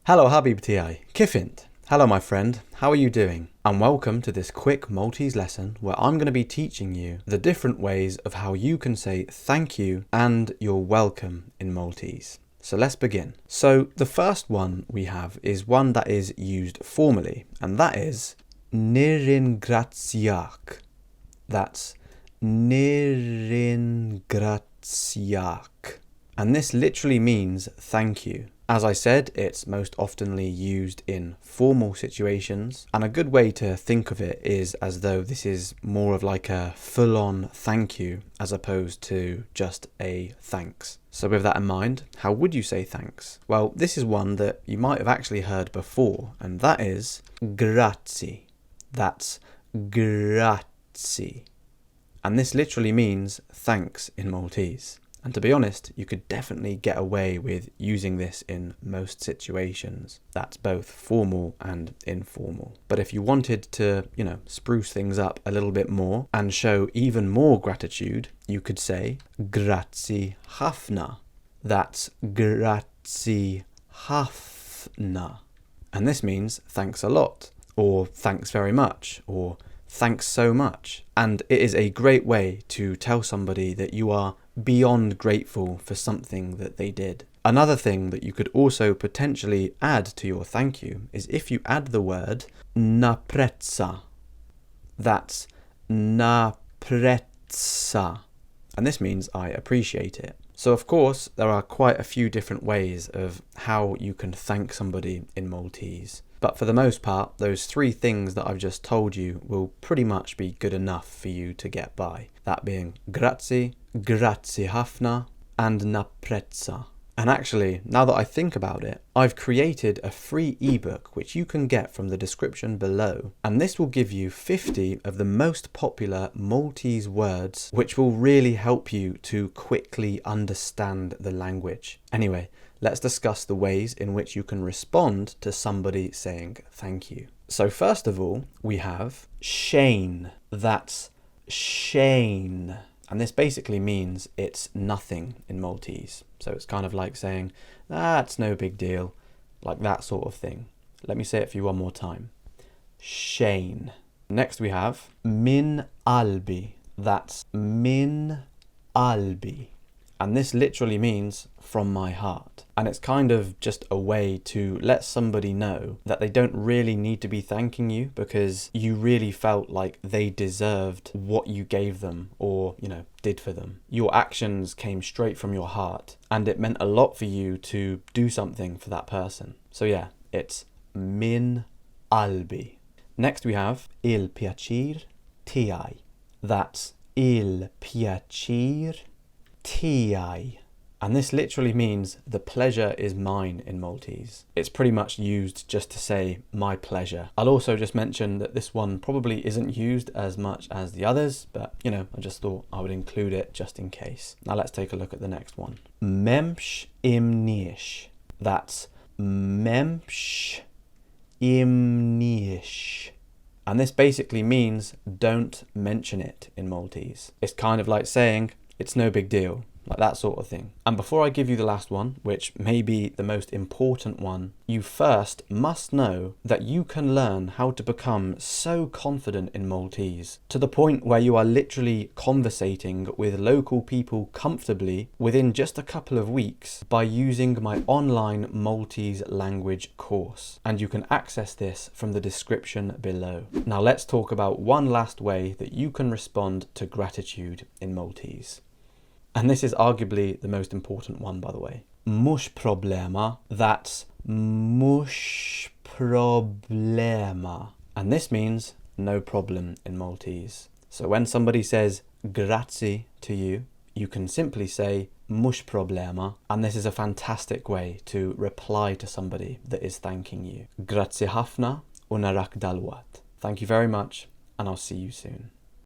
Hello Habibti, Kifint. Hello my friend, how are you doing? And welcome to this quick Maltese lesson where I'm going to be teaching you the different ways of how you can say thank you and you're welcome in Maltese. So let's begin. So the first one we have is one that is used formally, and that is Niringratsiak. That's Niringratsiak. And this literally means thank you. As I said, it's most oftenly used in formal situations, and a good way to think of it is as though this is more of like a full-on thank you as opposed to just a thanks. So with that in mind, how would you say thanks? Well, this is one that you might have actually heard before, and that is grazie. That's grazie. And this literally means thanks in Maltese. And to be honest, you could definitely get away with using this in most situations. That's both formal and informal. But if you wanted to, spruce things up a little bit more and show even more gratitude, you could say grazie hafna. That's grazie hafna. And this means thanks a lot, or thanks very much, or thanks so much. And it is a great way to tell somebody that you are beyond grateful for something that they did. Another thing that you could also potentially add to your thank you is if you add the word naprezza. That's naprezza. And this means I appreciate it. So of course, there are quite a few different ways of how you can thank somebody in Maltese. But for the most part, those three things that I've just told you will pretty much be good enough for you to get by. That being grazie, grazie hafna, and naprezza. And actually, now that I think about it, I've created a free ebook which you can get from the description below. And this will give you 50 of the most popular Maltese words which will really help you to quickly understand the language. Anyway, let's discuss the ways in which you can respond to somebody saying thank you. So first of all, we have Shane. That's Shane. And this basically means it's nothing in Maltese. So it's kind of like saying, that's no big deal, like that sort of thing. Let me say it for you one more time. Shane. Next we have Min Albi. That's Min Albi. And this literally means from my heart. And it's kind of just a way to let somebody know that they don't really need to be thanking you because you really felt like they deserved what you gave them or, did for them. Your actions came straight from your heart and it meant a lot for you to do something for that person. So yeah, it's min albi. Next we have il piacere tiai. That's il piacere tiai. And this literally means the pleasure is mine in Maltese. It's pretty much used just to say my pleasure. I'll also just mention that this one probably isn't used as much as the others, but I just thought I would include it just in case. Now let's take a look at the next one. Memsh imnish. That's memsh imnish. And this basically means don't mention it in Maltese. It's kind of like saying it's no big deal. Like that sort of thing. And before I give you the last one, which may be the most important one, you first must know that you can learn how to become so confident in Maltese to the point where you are literally conversating with local people comfortably within just a couple of weeks by using my online Maltese language course. And you can access this from the description below. Now let's talk about one last way that you can respond to gratitude in Maltese. And this is arguably the most important one, by the way. Mush problema. That's mush problema. And this means no problem in Maltese. So when somebody says grazie to you, you can simply say mush problema. And this is a fantastic way to reply to somebody that is thanking you. Grazie hafna unarak dalwat. Thank you very much, and I'll see you soon.